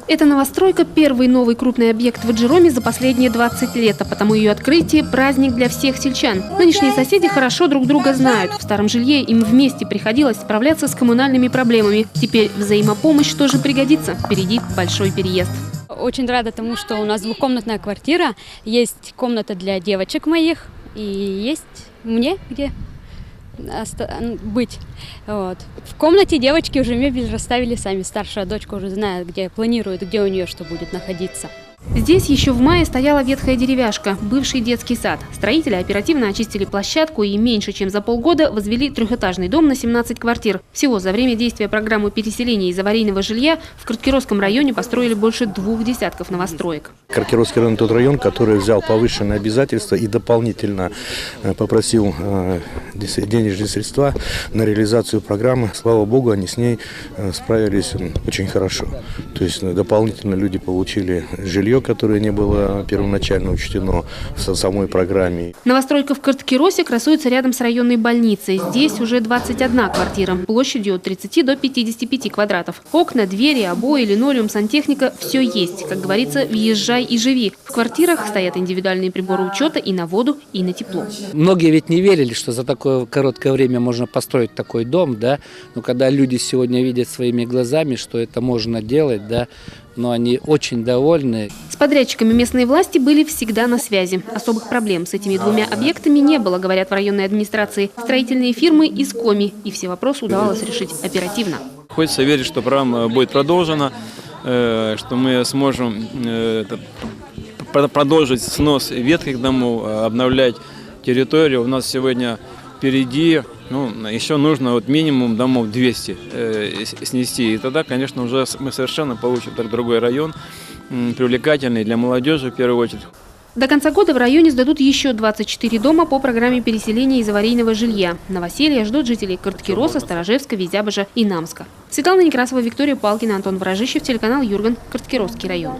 Эта новостройка – первый новый крупный объект в Аджироме за последние 20 лет, а потому ее открытие – праздник для всех сельчан. Нынешние соседи хорошо друг друга знают. В старом жилье им вместе приходилось справляться с коммунальными проблемами. Теперь взаимопомощь тоже пригодится. Впереди большой переезд. Очень рада тому, что у нас двухкомнатная квартира. Есть комната для девочек моих и есть мне где быть. Вот. В комнате девочки уже мебель расставили сами. Старшая дочка уже знает, где планирует, где у нее что будет находиться. Здесь еще в мае стояла ветхая деревяшка, бывший детский сад. Строители оперативно очистили площадку и меньше чем за полгода возвели трехэтажный дом на 17 квартир. Всего за время действия программы переселения из аварийного жилья в Карткировском районе построили больше 2 десятков новостроек. Карткировский район – тот район, который взял повышенные обязательства и дополнительно попросил денежные средства на реализацию программы. Слава богу, они с ней справились очень хорошо. То есть дополнительно люди получили жилье, которое не было первоначально учтено в самой программе. Новостройка в Карткиросе красуется рядом с районной больницей. Здесь уже 21 квартира, площадью от 30 до 55 квадратов. Окна, двери, обои, линолеум, сантехника – все есть. Как говорится, въезжай и живи. В квартирах стоят индивидуальные приборы учета и на воду, и на тепло. Многие ведь не верили, что за такое короткое время можно построить такой дом, да. Но когда люди сегодня видят своими глазами, что это можно делать, да, но они очень довольны. С подрядчиками местные власти были всегда на связи. Особых проблем с этими двумя объектами не было, говорят в районной администрации. Строительные фирмы из Коми, и все вопросы удавалось решить оперативно. Хочется верить, что программа будет продолжена, что мы сможем продолжить снос ветхих домов, обновлять территорию. У нас сегодня впереди, еще нужно минимум домов 200 снести. И тогда, конечно, уже мы совершенно получим другой район, привлекательный для молодежи в первую очередь. До конца года в районе сдадут еще 24 дома по программе переселения из аварийного жилья. Новоселья ждут жителей Карткироса, Старожевска, Визябожа и Намска. Светлана Некрасова, Виктория Палкина, Антон Ворожищев, телеканал Юрган, Карткиросский район.